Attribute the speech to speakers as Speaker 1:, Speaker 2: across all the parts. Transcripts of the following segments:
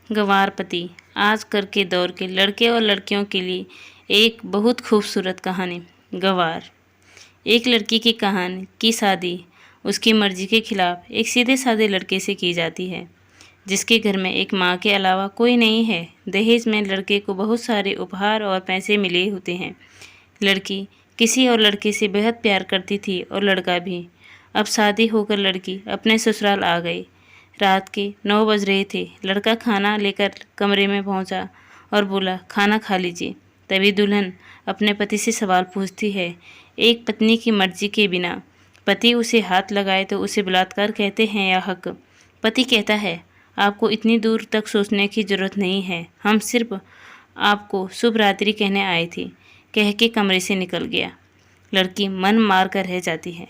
Speaker 1: गंवार पति। आजकल के दौर के लड़के और लड़कियों के लिए एक बहुत खूबसूरत कहानी। गंवार। एक लड़की की कहानी की शादी उसकी मर्जी के खिलाफ एक सीधे साधे लड़के से की जाती है, जिसके घर में एक माँ के अलावा कोई नहीं है। दहेज में लड़के को बहुत सारे उपहार और पैसे मिले होते हैं। लड़की किसी और लड़के से बेहद प्यार करती थी और लड़का भी। अब शादी होकर लड़की अपने ससुराल आ गई। रात के 9 बज रहे थे। लड़का खाना लेकर कमरे में पहुंचा और बोला, खाना खा लीजिए। तभी दुल्हन अपने पति से सवाल पूछती है, एक पत्नी की मर्जी के बिना पति उसे हाथ लगाए तो उसे बलात्कार कहते हैं या हक? पति कहता है, आपको इतनी दूर तक सोचने की जरूरत नहीं है, हम सिर्फ आपको शुभ रात्रि कहने आए थे, कह के कमरे से निकल गया। लड़की मन मार कर रह जाती है,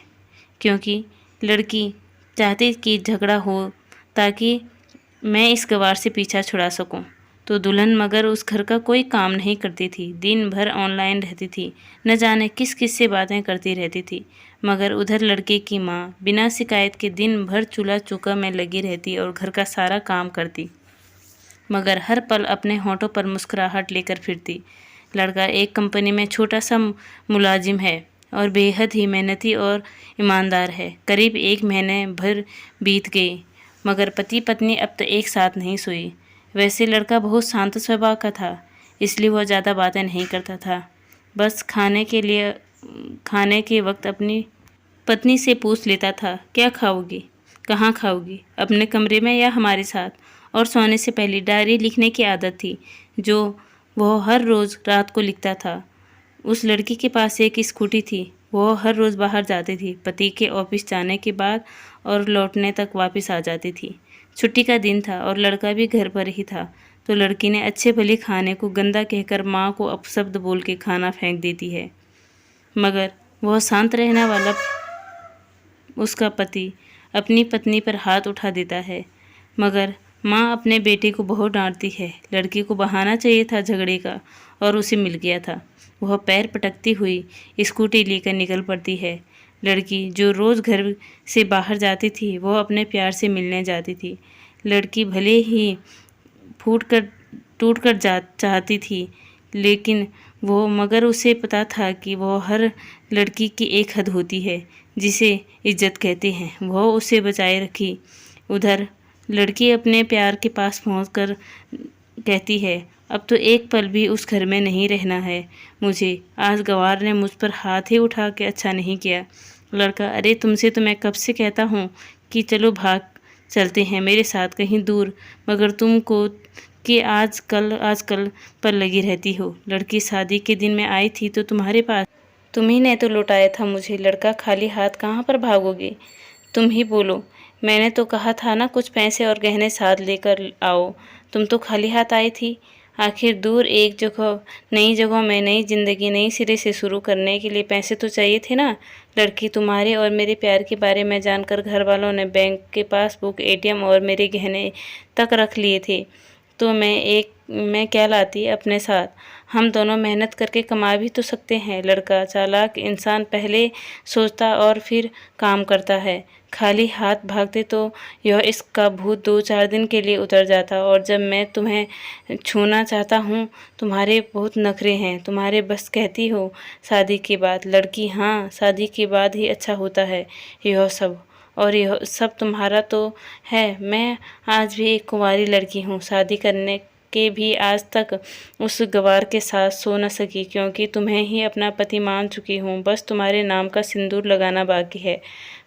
Speaker 1: क्योंकि लड़की चाहती कि झगड़ा हो ताकि मैं इस गंवार से पीछा छुड़ा सकूं। तो दुल्हन मगर उस घर का कोई काम नहीं करती थी, दिन भर ऑनलाइन रहती थी, न जाने किस किस से बातें करती रहती थी। मगर उधर लड़के की माँ बिना शिकायत के दिन भर चूल्हा चौका में लगी रहती और घर का सारा काम करती, मगर हर पल अपने होठों पर मुस्कुराहट लेकर फिरती। लड़का एक कंपनी में छोटा सा मुलाजिम है और बेहद ही मेहनती और ईमानदार है। करीब 1 महीने भर बीत गए, मगर पति पत्नी अब तक एक साथ नहीं सोई। वैसे लड़का बहुत शांत स्वभाव का था, इसलिए वह ज़्यादा बातें नहीं करता था। बस खाने के वक्त अपनी पत्नी से पूछ लेता था, क्या खाओगी, कहाँ खाओगी, अपने कमरे में या हमारे साथ? और सोने से पहले डायरी लिखने की आदत थी, जो वह हर रोज़ रात को लिखता था। उस लड़की के पास एक स्कूटी थी। वह हर रोज़ बाहर जाती थी, पति के ऑफिस जाने के बाद और लौटने तक वापस आ जाती थी। छुट्टी का दिन था और लड़का भी घर पर ही था, तो लड़की ने अच्छे भले खाने को गंदा कहकर माँ को अपशब्द बोल के खाना फेंक देती है। मगर वह शांत रहने वाला उसका पति अपनी पत्नी पर हाथ उठा देता है। मगर माँ अपने बेटे को बहुत डांटती है। लड़की को बहाना चाहिए था झगड़े का और उसे मिल गया था। वह पैर पटकती हुई स्कूटी लेकर निकल पड़ती है। लड़की जो रोज़ घर से बाहर जाती थी, वह अपने प्यार से मिलने जाती थी। लड़की भले ही फूट कर टूट कर जा चाहती थी, लेकिन वो मगर उसे पता था कि वो हर लड़की की एक हद होती है, जिसे इज्जत कहते हैं। वह उसे बचाए रखी। उधर लड़की अपने प्यार के पास पहुंचकर कहती है, अब तो एक पल भी उस घर में नहीं रहना है मुझे। आज गंवार ने मुझ पर हाथ ही उठा के अच्छा नहीं किया। लड़का, अरे तुमसे तो मैं कब से कहता हूँ कि चलो भाग चलते हैं मेरे साथ कहीं दूर, मगर तुमको कि आजकल पर लगी रहती हो। लड़की, शादी के दिन मैं आई थी तो तुम्हारे पास, तुम्ही ने तो लौटाया था मुझे। लड़का, खाली हाथ कहाँ पर भागोगे, तुम ही बोलो। मैंने तो कहा था ना, कुछ पैसे और गहने साथ लेकर आओ। तुम तो खाली हाथ आई थी। आखिर दूर एक जगह, नई जगह में नई जिंदगी नई सिरे से शुरू करने के लिए पैसे तो चाहिए थे ना। लड़की, तुम्हारे और मेरे प्यार के बारे में जानकर घर वालों ने बैंक के पासबुक, एटीएम और मेरे गहने तक रख लिए थे, तो मैं क्या लाती अपने साथ। हम दोनों मेहनत करके कमा भी तो सकते हैं। लड़का, चालाक इंसान पहले सोचता और फिर काम करता है। खाली हाथ भागते तो यह इसका भूत 2-4 दिन के लिए उतर जाता, और जब मैं तुम्हें छूना चाहता हूँ, तुम्हारे बहुत नखरे हैं, तुम्हारे बस कहती हो शादी के बाद। लड़की, हाँ, शादी के बाद ही अच्छा होता है यह सब, और यह सब तुम्हारा तो है। मैं आज भी एक कुंवारी लड़की हूँ, शादी करने के भी आज तक उस गंवार के साथ सो न सकी, क्योंकि तुम्हें ही अपना पति मान चुकी हूँ। बस तुम्हारे नाम का सिंदूर लगाना बाकी है,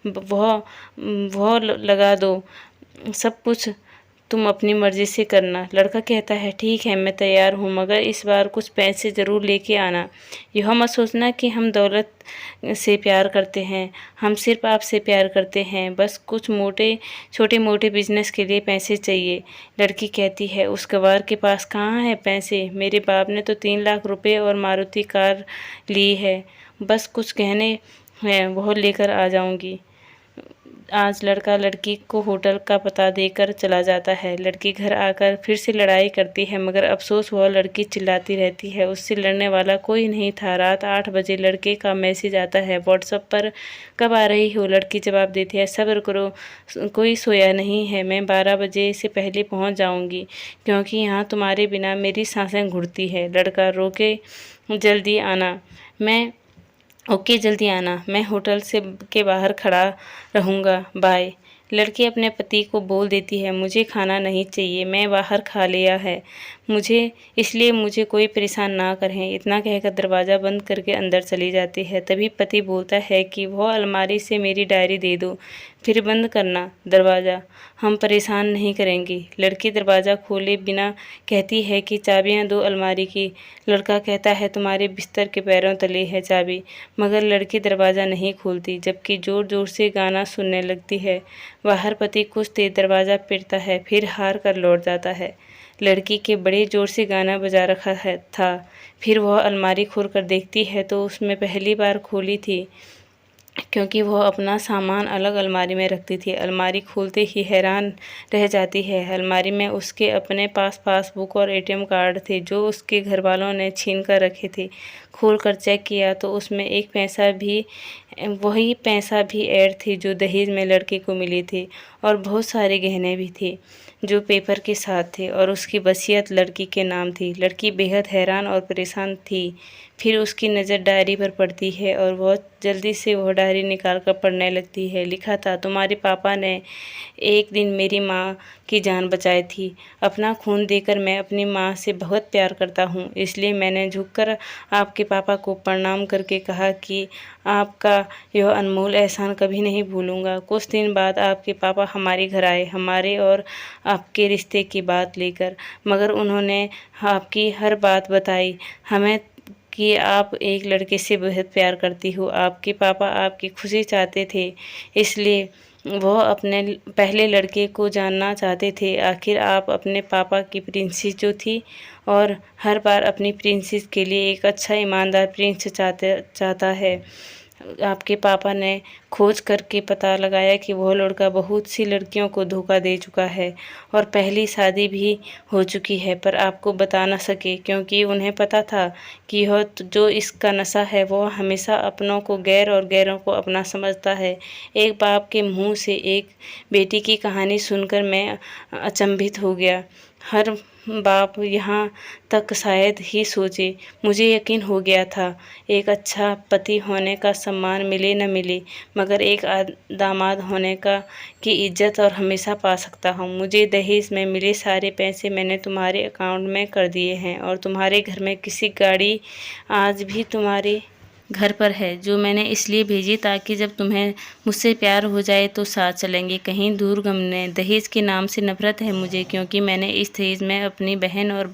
Speaker 1: वह लगा दो। सब कुछ तुम अपनी मर्जी से करना। लड़का कहता है, ठीक है, मैं तैयार हूँ, मगर इस बार कुछ पैसे ज़रूर लेके आना। यह मत सोचना कि हम दौलत से प्यार करते हैं, हम सिर्फ आपसे प्यार करते हैं। बस कुछ छोटे मोटे बिजनेस के लिए पैसे चाहिए। लड़की कहती है, उस गंवार के पास कहाँ है पैसे? मेरे बाप ने तो 3 लाख रुपए और मारुति कार ली है। बस कुछ गहने हैं, वह लेकर आ जाऊंगी। आज लड़का लड़की को होटल का पता देकर चला जाता है। लड़की घर आकर फिर से लड़ाई करती है, मगर अफसोस हुआ लड़की चिल्लाती रहती है। उससे लड़ने वाला कोई नहीं था। रात 8 बजे लड़के का मैसेज आता है व्हाट्सएप पर, कब आ रही हो? लड़की जवाब देती है, सब्र करो, कोई सोया नहीं है, मैं 12 बजे से पहले पहुंच जाऊंगी, क्योंकि यहाँ तुम्हारे बिना मेरी सांसें घुटती है। लड़का रोके जल्दी आना, मैं ओके जल्दी आना, मैं होटल से के बाहर खड़ा रहूँगा, बाय। लड़की अपने पति को बोल देती है, मुझे खाना नहीं चाहिए, मैं बाहर खा लिया है, मुझे कोई परेशान ना करें। इतना कहकर दरवाज़ा बंद करके अंदर चली जाती है। तभी पति बोलता है कि वो अलमारी से मेरी डायरी दे दो, फिर बंद करना दरवाज़ा, हम परेशान नहीं करेंगे। लड़की दरवाज़ा खोले बिना कहती है कि चाबियाँ दो अलमारी की। लड़का कहता है, तुम्हारे बिस्तर के पैरों तले है चाबी। मगर लड़की दरवाज़ा नहीं खोलती, जबकि ज़ोर ज़ोर से गाना सुनने लगती है। बाहर पति कुछ देर दरवाज़ा पीटता है, फिर हार कर लौट जाता है। लड़की के बड़े ज़ोर से गाना बजा रखा था। फिर वह अलमारी खोलकर देखती है तो उसमें पहली बार खोली थी, क्योंकि वह अपना सामान अलग अलमारी में रखती थी। अलमारी खोलते ही हैरान रह जाती है। अलमारी में उसके अपने पास पासबुक और एटीएम कार्ड थे, जो उसके घर वालों ने छीन कर रखे थे। खोलकर चेक किया तो उसमें वही पैसा भी ऐड थी जो दहेज में लड़के को मिली थी, और बहुत सारे गहने भी थे जो पेपर के साथ थे, और उसकी वसीयत लड़की के नाम थी। लड़की बेहद हैरान और परेशान थी। फिर उसकी नज़र डायरी पर पड़ती है और बहुत जल्दी से वह डायरी निकाल कर पढ़ने लगती है। लिखा था, तुम्हारे पापा ने एक दिन मेरी माँ की जान बचाई थी। अपना खून देकर मैं अपनी माँ से बहुत प्यार करता हूँ, इसलिए मैंने झुककर आपके पापा को प्रणाम करके कहा कि आपका यह अनमोल एहसान कभी नहीं भूलूंगा। कुछ दिन बाद आपके पापा हमारे घर आए, हमारे और आपके रिश्ते की बात लेकर, मगर उन्होंने आपकी हर बात बताई हमें कि आप एक लड़के से बेहद प्यार करती हो। आपके पापा आपकी खुशी चाहते थे, इसलिए वो अपने पहले लड़के को जानना चाहते थे। आखिर आप अपने पापा की प्रिंसेस जो थी, और हर बार अपनी प्रिंसेस के लिए एक अच्छा ईमानदार प्रिंस चाहता है। आपके पापा ने खोज करके पता लगाया कि वह लड़का बहुत सी लड़कियों को धोखा दे चुका है और पहली शादी भी हो चुकी है, पर आपको बता न सके, क्योंकि उन्हें पता था कि यह जो इसका नशा है वह हमेशा अपनों को गैर और गैरों को अपना समझता है। एक बाप के मुंह से एक बेटी की कहानी सुनकर मैं अचंभित हो गया। हर बाप यहाँ तक शायद ही सोचे। मुझे यकीन हो गया था एक अच्छा पति होने का सम्मान मिले न मिले, मगर एक दामाद होने का की इज्जत और हमेशा पा सकता हूँ। मुझे दहेज में मिले सारे पैसे मैंने तुम्हारे अकाउंट में कर दिए हैं, और तुम्हारे घर में किसी गाड़ी आज भी तुम्हारे घर पर है, जो मैंने इसलिए भेजी ताकि जब तुम्हें मुझसे प्यार हो जाए तो साथ चलेंगे कहीं दूर घूमने। दहेज के नाम से नफरत है मुझे, क्योंकि मैंने इस दहेज में अपनी बहन और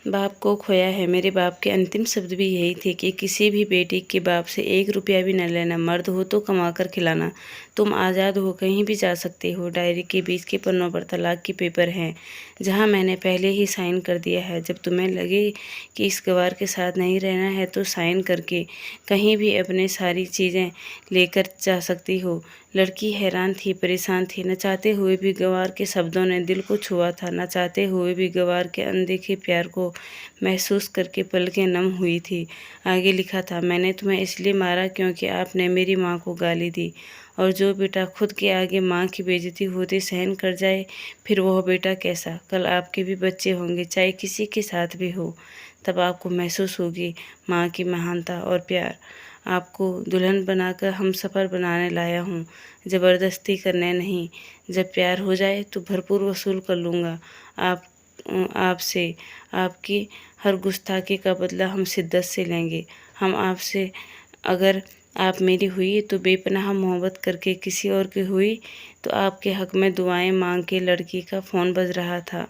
Speaker 1: बाप को खोया है। मेरे बाप के अंतिम शब्द भी यही थे कि किसी भी बेटी के बाप से 1 रुपया भी न लेना, मर्द हो तो कमा कर खिलाना, तुम आज़ाद हो, कहीं भी जा सकते हो। डायरी के बीच के पन्नों पर तलाक के पेपर हैं, जहां मैंने पहले ही साइन कर दिया है। जब तुम्हें लगे कि इस गवार के साथ नहीं रहना है तो साइन करके कहीं भी अपने सारी चीज़ें लेकर जा सकती हो। लड़की हैरान थी, परेशान थी। न चाहते हुए भी गवार के शब्दों ने दिल को छुआ था, न चाहते हुए भी गवार के अनदेखे प्यार को महसूस करके पलकें नम हुई थी। आगे लिखा था, मैंने तुम्हें इसलिए मारा क्योंकि आपने मेरी माँ को गाली दी, और जो बेटा खुद के आगे माँ की बेइज्जती होते सहन कर जाए, फिर वह बेटा कैसा। कल आपके भी बच्चे होंगे, चाहे किसी के साथ भी हो, तब आपको महसूस होगी माँ की महानता और प्यार। आपको दुल्हन बनाकर हमसफ़र बनाने लाया हूँ, ज़बरदस्ती करने नहीं। जब प्यार हो जाए तो भरपूर वसूल कर लूँगा आपसे। आपकी हर गुस्ताखी का बदला हम शिद्दत से लेंगे। हम आपसे, अगर आप मेरी हुई तो बेपनाह मोहब्बत करके किसी और की हुई तो आपके हक में दुआएं मांग के। लड़की का फ़ोन बज रहा था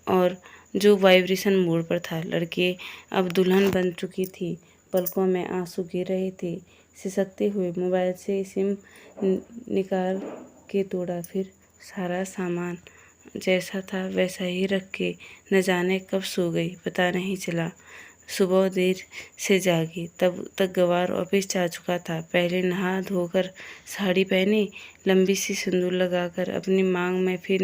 Speaker 1: और जो वाइब्रेशन मोड पर था। लड़की अब दुल्हन बन चुकी थी, पलकों में आंसू गिर रहे थे। सिसकते हुए मोबाइल से सिम निकाल के तोड़ा, फिर सारा सामान जैसा था वैसा ही रख के न जाने कब सो गई, पता नहीं चला। सुबह देर से जागी, तब तक गवार ऑफिस जा चुका था। पहले नहा धोकर साड़ी पहनी, लंबी सी सिंदूर लगाकर अपनी मांग में फिर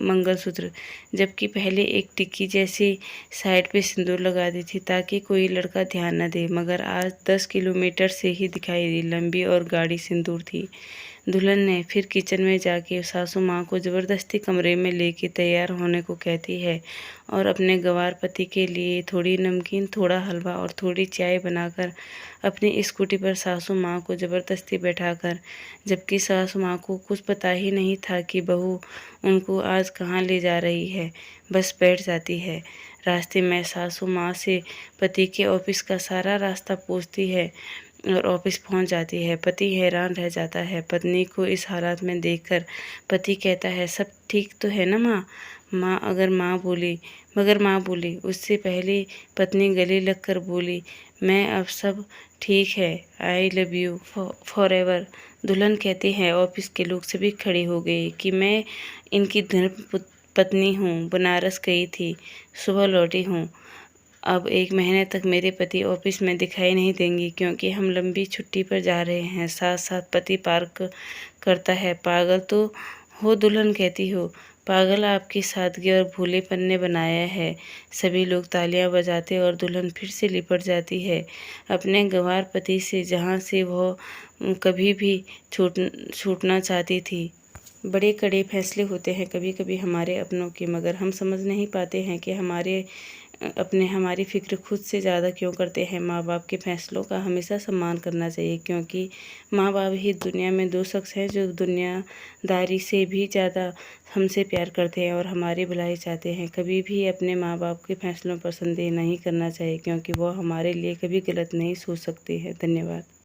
Speaker 1: मंगलसूत्र, जबकि पहले एक टिक्की जैसी साइड पे सिंदूर लगा दी थी ताकि कोई लड़का ध्यान न दे। मगर आज 10 किलोमीटर से ही दिखाई दी, लंबी और गाढ़ी सिंदूर थी। दुल्हन ने फिर किचन में जाके सासू माँ को ज़बरदस्ती कमरे में लेके तैयार होने को कहती है और अपने गंवार पति के लिए थोड़ी नमकीन, थोड़ा हलवा और थोड़ी चाय बनाकर अपनी स्कूटी पर सासू माँ को ज़बरदस्ती बैठाकर, जबकि सासू माँ को कुछ पता ही नहीं था कि बहू उनको आज कहाँ ले जा रही है, बस बैठ जाती है। रास्ते में सासू माँ से पति के ऑफिस का सारा रास्ता पूछती है और ऑफिस पहुंच जाती है। पति हैरान रह जाता है पत्नी को इस हालत में देखकर। पति कहता है, सब ठीक तो है ना माँ? मगर माँ बोली। उससे पहले पत्नी गले लगकर बोली, मैं अब सब ठीक है, I love you for ever. दुल्हन कहती है, ऑफिस के लोग सभी खड़े हो गए कि मैं इनकी धर्म पत्नी हूँ, बनारस गई थी, सुबह लौटी हूँ। अब 1 महीने तक मेरे पति ऑफिस में दिखाई नहीं देंगे क्योंकि हम लंबी छुट्टी पर जा रहे हैं। साथ साथ पति पार्क करता है। पागल तो हो, दुल्हन कहती हो। पागल आपकी सादगी और भोलेपन ने बनाया है। सभी लोग तालियां बजाते और दुल्हन फिर से लिपट जाती है अपने गंवार पति से, जहां से वह कभी भी छूटना चाहती थी। बड़े कड़े फैसले होते हैं कभी कभी हमारे अपनों के, मगर हम समझ नहीं पाते हैं कि हमारी फ़िक्र खुद से ज़्यादा क्यों करते हैं। माँ बाप के फैसलों का हमेशा सम्मान करना चाहिए क्योंकि माँ बाप ही दुनिया में 2 शख्स हैं जो दुनियादारी से भी ज़्यादा हमसे प्यार करते हैं और हमारी भलाई चाहते हैं। कभी भी अपने माँ बाप के फैसलों पर संदेह नहीं करना चाहिए क्योंकि वो हमारे लिए कभी गलत नहीं सोच सकते हैं। धन्यवाद।